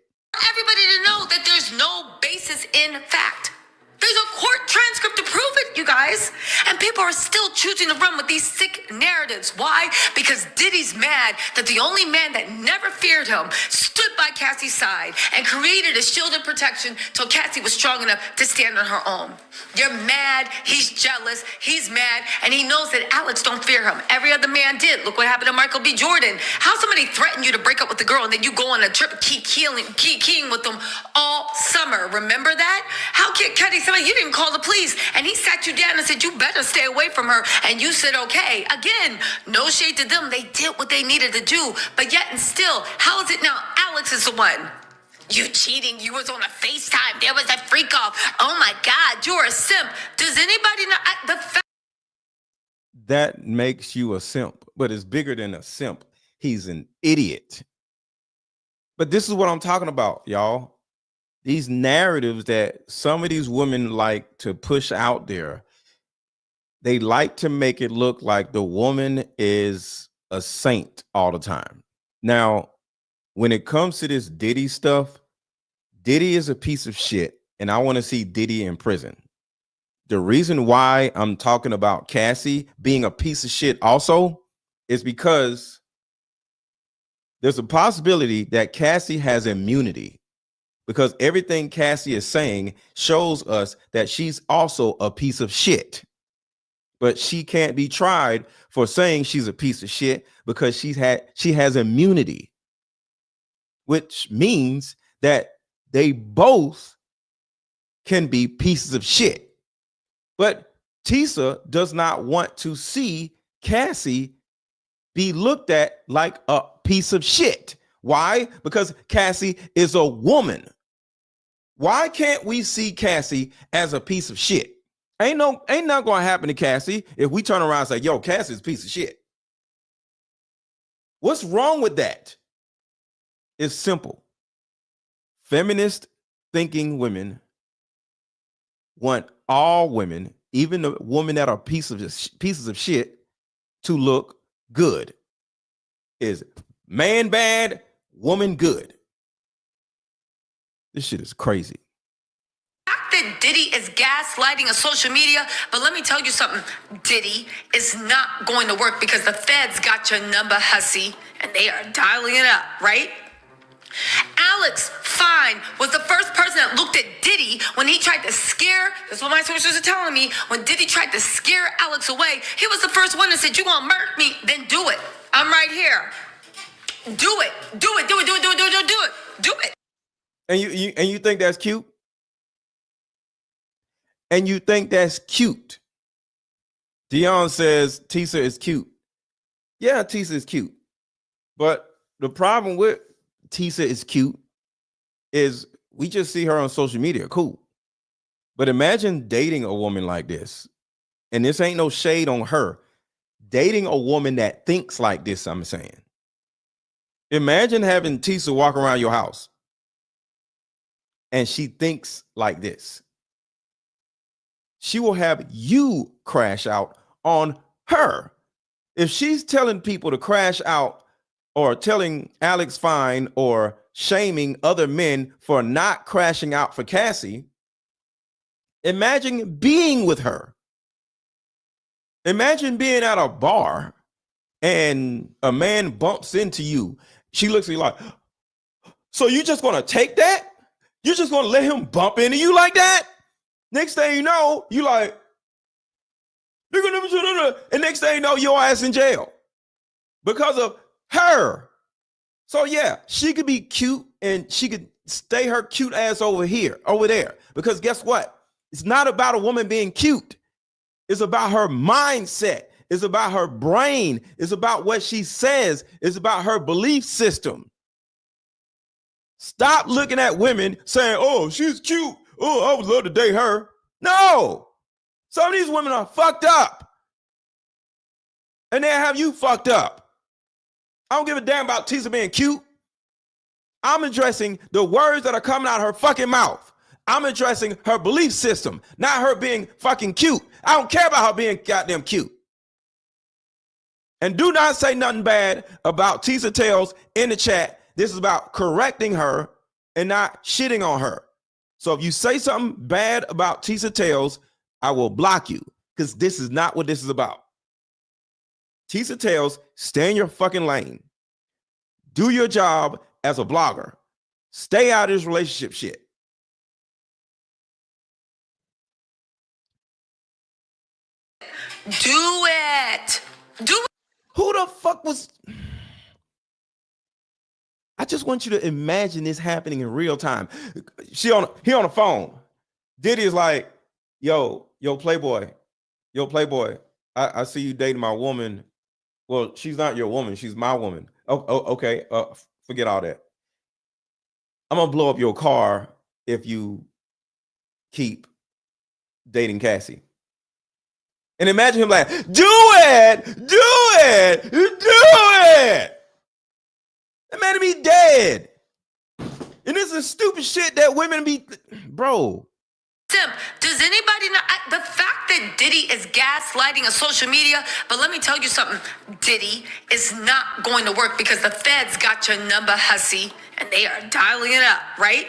everybody to know that there's no basis in fact. There's a court transcript to prove it, you guys. And people are still choosing to run with these sick narratives. Why? Because Diddy's mad that the only man that never feared him stood by Cassie's side and created a shield of protection till Cassie was strong enough to stand on her own. You're mad, he's jealous, he's mad, and he knows that Alex don't fear him. Every other man did. Look what happened to Michael B. Jordan. How somebody threatened you to break up with the girl and then you go on a trip keying with them all summer. Remember that? How Kid Cudi, somebody, you didn't call the police, and he sat you down and said, you better stay away from her, and you said, okay. Again, no shade to them. They did what they needed to do, but yet and still, how is it now Alex is the one? You cheating, you was on a FaceTime, there was a freak off. Oh my God, you're a simp. Does anybody know that makes you a simp, but it's bigger than a simp. He's an idiot. But this is what I'm talking about, y'all. These narratives that some of these women like to push out there, they like to make it look like the woman is a saint all the time. Now, when it comes to this Diddy stuff, Diddy is a piece of shit, and I want to see Diddy in prison. The reason why I'm talking about Cassie being a piece of shit also is because there's a possibility that Cassie has immunity, because everything Cassie is saying shows us that she's also a piece of shit. But she can't be tried for saying she's a piece of shit because she has immunity, which means that they both can be pieces of shit. But Tisa does not want to see Cassie be looked at like a piece of shit. Why? Because Cassie is a woman. Why can't we see Cassie as a piece of shit? Ain't not gonna happen to Cassie if we turn around and say, yo, Cassie's a piece of shit. What's wrong with that? It's simple. Feminist thinking women want all women, even the women that are pieces of shit, to look good. Is man bad, woman good. This shit is crazy. that Diddy is gaslighting on social media, but let me tell you something. Diddy is not going to work because the feds got your number, hussy, and they are dialing it up, right? Alex Fine was the first person that looked at Diddy when he tried to scare, that's what my sources are telling me, when Diddy tried to scare Alex away, he was the first one that said, you gonna murk me, then do it. I'm right here. Do it. Do it. Do it. Do it. Do it. Do it. Do it. Do it. Do it. And you think that's cute? And you think that's cute? Dion says Tisa is cute. Yeah, Tisa is cute. But the problem with Tisa is cute is we just see her on social media. Cool. But imagine dating a woman like this. And this ain't no shade on her. Dating a woman that thinks like this, I'm saying. Imagine having Tisa walk around your house and she thinks like this. She will have you crash out on her. If she's telling people to crash out or telling Alex Fine or shaming other men for not crashing out for Cassie, imagine being with her. Imagine being at a bar and a man bumps into you. She looks at you like, so you just gonna take that? You're just gonna let him bump into you like that? Next thing you know, you like, and next thing you know, your ass in jail because of her. So yeah, she could be cute and she could stay her cute ass over there. Because guess what? It's not about a woman being cute. It's about her mindset. It's about her brain. It's about what she says. It's about her belief system. Stop looking at women saying, oh, she's cute. Oh, I would love to date her. No. Some of these women are fucked up. And they have you fucked up. I don't give a damn about Tisa being cute. I'm addressing the words that are coming out of her fucking mouth. I'm addressing her belief system, not her being fucking cute. I don't care about her being goddamn cute. And do not say nothing bad about Tisa Tales in the chat. This is about correcting her and not shitting on her. So if you say something bad about Tisa Tales, I will block you because this is not what this is about. Tisa Tales, stay in your fucking lane. Do your job as a blogger. Stay out of this relationship shit. Do it. Do it. Who the fuck was... I just want you to imagine this happening in real time. He on the phone. Diddy is like, yo, Playboy. I see you dating my woman. Well, she's not your woman. She's my woman. Okay. Forget all that. I'm going to blow up your car if you keep dating Cassie. And imagine him like, do it. That man be dead. And this is stupid shit that women be, bro. Tim, does anybody know the fact that Diddy is gaslighting on social media? But let me tell you something. Diddy is not going to work because the feds got your number, hussy, and they are dialing it up, right?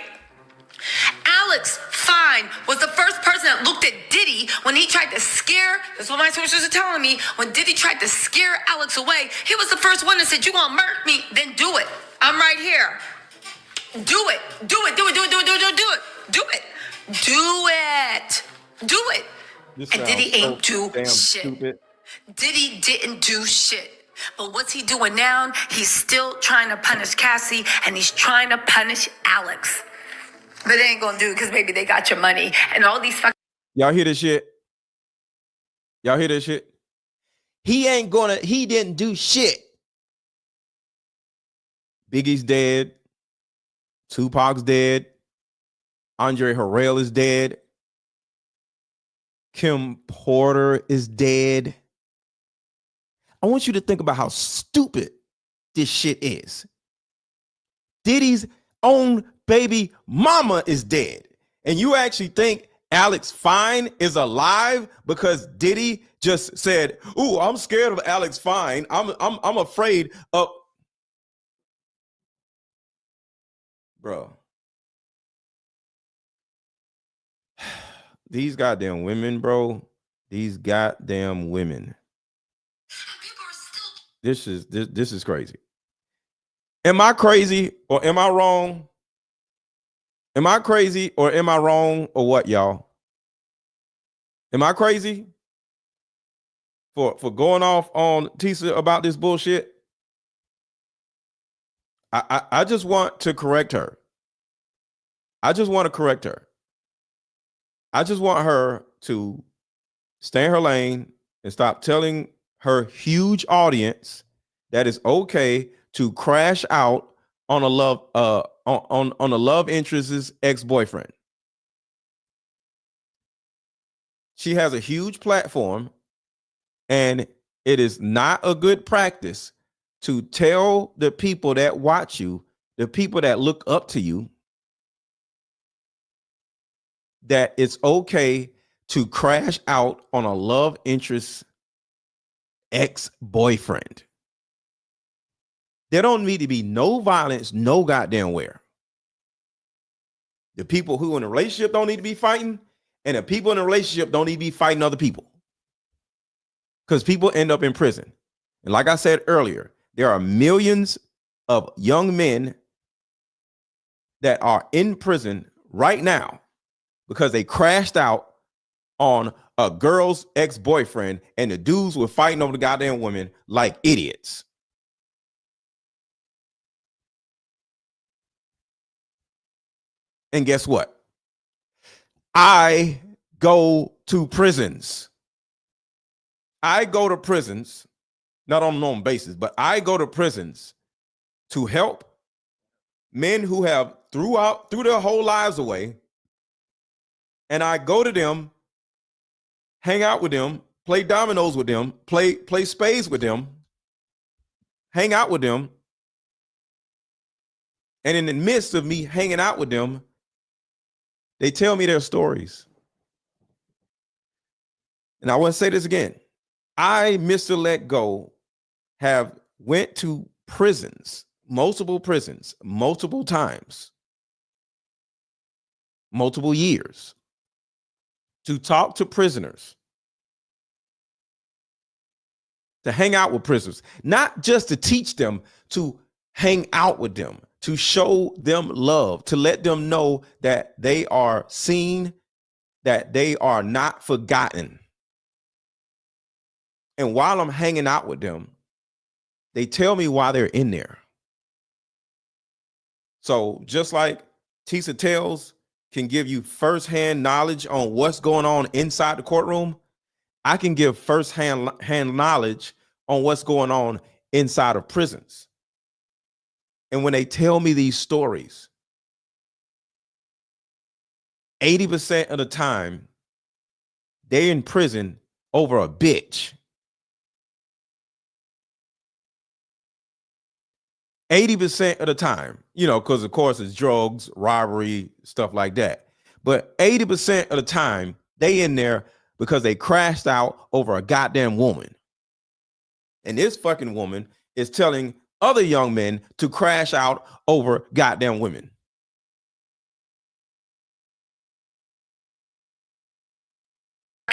Alex Fine was the first person that looked at Diddy when he tried to scare, that's what my sources are telling me, when Diddy tried to scare Alex away, he was the first one that said, you gonna murk me, then do it. I'm right here. Do it. And Diddy ain't do shit. Stupid. Diddy didn't do shit. But what's he doing now? He's still trying to punish Cassie and he's trying to punish Alex. But they ain't gonna do it because maybe they got your money and all these fucking. Y'all hear this shit? He didn't do shit. Biggie's dead. Tupac's dead. Andre Harrell is dead. Kim Porter is dead. I want you to think about how stupid this shit is. Diddy's own baby mama is dead. And you actually think Alex Fine is alive because Diddy just said, ooh, I'm scared of Alex Fine. I'm afraid of... Bro. These goddamn women, bro. These goddamn women. This is crazy. Am I crazy or am I wrong? Am I crazy or am I wrong or what, y'all? Am I crazy for going off on Tisa about this bullshit? I just want to correct her. I just want her to stay in her lane and stop telling her huge audience that it's okay to crash out on a love interest's ex-boyfriend. She has a huge platform, and it is not a good practice to tell the people that watch you, the people that look up to you, that it's okay to crash out on a love interest ex-boyfriend. There don't need to be no violence, no goddamn where. The people who in a relationship don't need to be fighting, and the people in a relationship don't need to be fighting other people. Because people end up in prison. And like I said earlier, there are millions of young men that are in prison right now because they crashed out on a girl's ex-boyfriend, and the dudes were fighting over the goddamn women like idiots. And guess what? I go to prisons. I go to prisons, not on a normal basis, but I go to prisons to help men who have threw their whole lives away. And I go to them, hang out with them, play dominoes with them, play spades with them, hang out with them. And in the midst of me hanging out with them, they tell me their stories. And I want to say this again. I, Mr. Let Go, have went to prisons, multiple times, multiple years, to talk to prisoners, to hang out with prisoners, not just to teach them, to hang out with them, to show them love, to let them know that they are seen, that they are not forgotten. And while I'm hanging out with them, they tell me why they're in there. So just like Tisa Tales can give you firsthand knowledge on what's going on inside the courtroom, I can give firsthand knowledge on what's going on inside of prisons. And when they tell me these stories, 80% of the time, they're in prison over a bitch. 80% of the time, because of course it's drugs, robbery, stuff like that. But 80% of the time, they in there because they crashed out over a goddamn woman. And this fucking woman is telling other young men to crash out over goddamn women.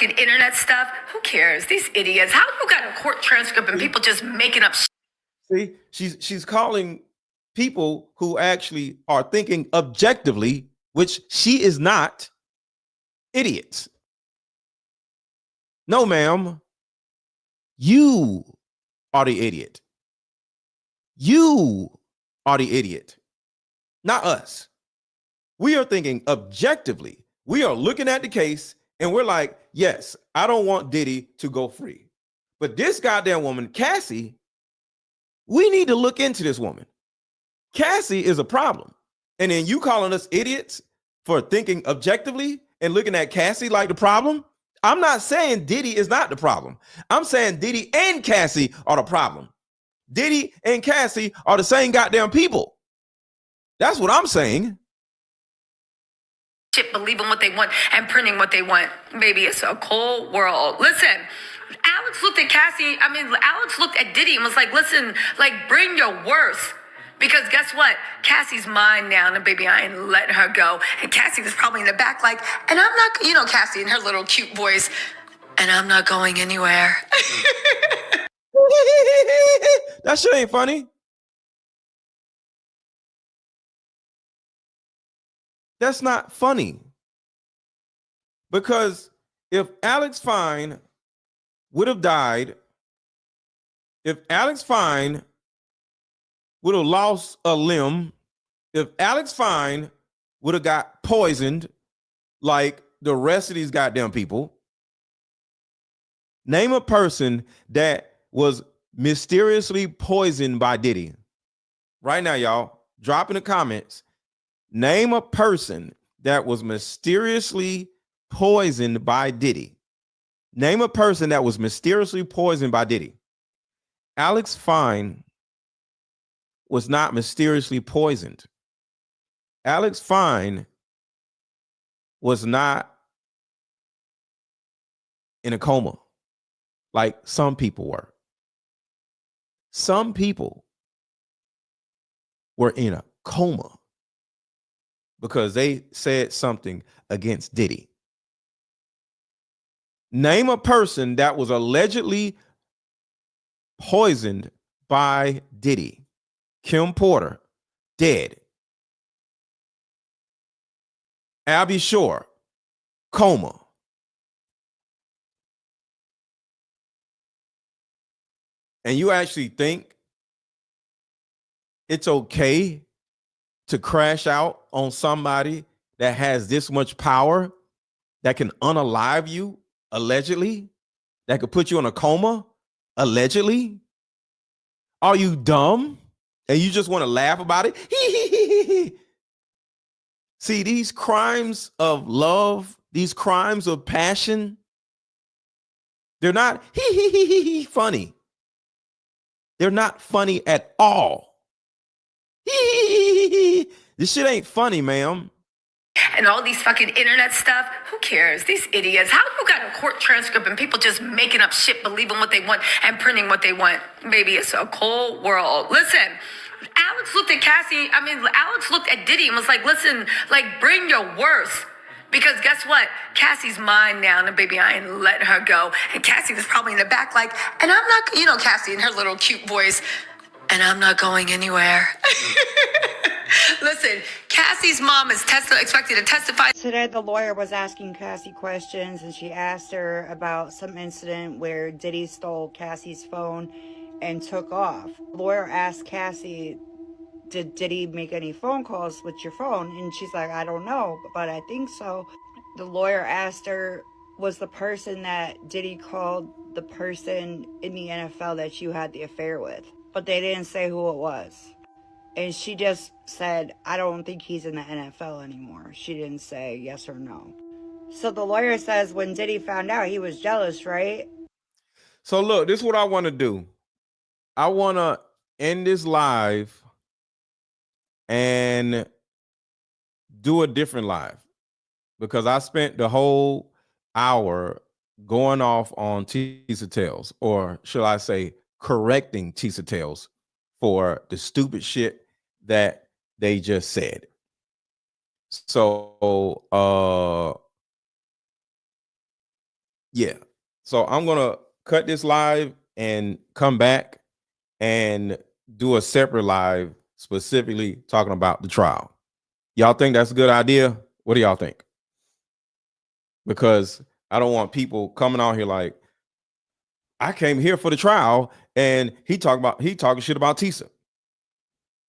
Internet stuff, who cares? These idiots. How you got a court transcript and people just making up shit? See, she's calling people who actually are thinking objectively, which she is not, idiots. No, ma'am. You are the idiot. You are the idiot, not us. We are thinking objectively. We are looking at the case and we're like, yes, I don't want Diddy to go free. But this goddamn woman, Cassie, we need to look into this woman. Cassie is a problem. And then you calling us idiots for thinking objectively and looking at Cassie like the problem? I'm not saying Diddy is not the problem. I'm saying Diddy and Cassie are the problem. Diddy and Cassie are the same goddamn people. That's what I'm saying. Believing what they want and printing what they want. Maybe it's a cold world. Listen, Alex looked at Cassie. Alex looked at Diddy and was like, listen, like, bring your worst. Because guess what? Cassie's mine now, and baby, I ain't letting her go. And Cassie was probably in the back like, and I'm not, Cassie in her little cute voice, and I'm not going anywhere. That shit ain't funny. That's not funny. Because if Alex Fine would have died, if Alex Fine would have lost a limb, if Alex Fine would have got poisoned like the rest of these goddamn people, name a person that was mysteriously poisoned by Diddy. Right now, y'all. Drop in the comments. Name a person that was mysteriously poisoned by Diddy. Name a person that was mysteriously poisoned by Diddy. Alex Fine was not mysteriously poisoned. Alex Fine was not in a coma like some people were. Some people were in a coma because they said something against Diddy. Name a person that was allegedly poisoned by Diddy. Kim Porter, dead. Abby Shore, coma. And you actually think it's okay to crash out on somebody that has this much power, that can unalive you, allegedly, that could put you in a coma, allegedly? Are you dumb? And you just want to laugh about it? See, these crimes of love, these crimes of passion, they're not funny. They're not funny at all. This shit ain't funny, ma'am. And all these fucking internet stuff, who cares? These idiots. How you got a court transcript and people just making up shit, believing what they want and printing what they want? Baby, it's a cold world. Listen, Alex looked at Alex looked at Diddy and was like, listen, like, bring your worst. Because guess what? Cassie's mine now, and baby, I ain't letting her go. And Cassie was probably in the back like, and I'm not, Cassie in her little cute voice, and I'm not going anywhere. Listen, Cassie's mom is expected to testify. Today, the lawyer was asking Cassie questions, and she asked her about some incident where Diddy stole Cassie's phone and took off. The lawyer asked Cassie, did Diddy make any phone calls with your phone? And she's like, I don't know, but I think so. The lawyer asked her, was the person that Diddy called the person in the NFL that you had the affair with? But they didn't say who it was. And she just said, I don't think he's in the NFL anymore. She didn't say yes or no. So the lawyer says when Diddy found out, he was jealous, right? So look, this is what I want to do. I want to end this live and do a different live, because I spent the whole hour going off on Tisa Tales, or should I say correcting Tisa Tales for the stupid shit that they just said. So yeah. So I'm gonna cut this live and come back and do a separate live specifically talking about the trial. Y'all think that's a good idea? What do y'all think? Because I don't want people coming out here like, I came here for the trial and he talking shit about Tisa.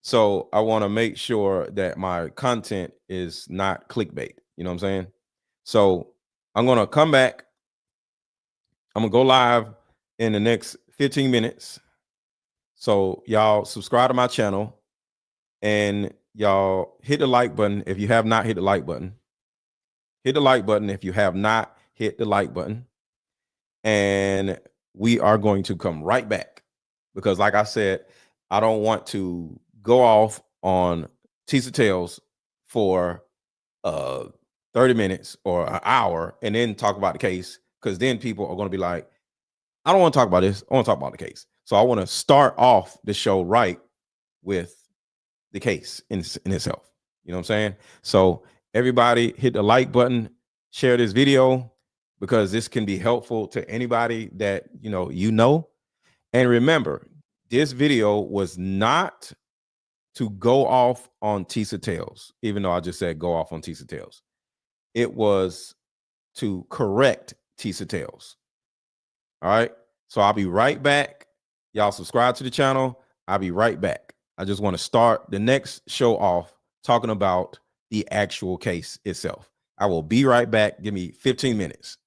So I want to make sure that my content is not clickbait. You know what I'm saying? So I'm going to come back. I'm going to go live in the next 15 minutes. So y'all subscribe to my channel and y'all hit the like button if you have not hit the like button. Hit the like button if you have not hit the like button. And we are going to come right back because, like I said, I don't want to go off on Tisa Tales for 30 minutes or an hour and then talk about the case, because then people are going to be like, I don't want to talk about this. I want to talk about the case. So I want to start off the show right with the case in itself. You know what I'm saying? So everybody hit the like button, share this video, because this can be helpful to anybody that you know. And remember, this video was not to go off on Tisa Tales, even though I just said go off on Tisa Tales. It was to correct Tisa Tales. All right. So I'll be right back. Y'all subscribe to the channel. I'll be right back. I just want to start the next show off talking about the actual case itself. I will be right back. Give me 15 minutes.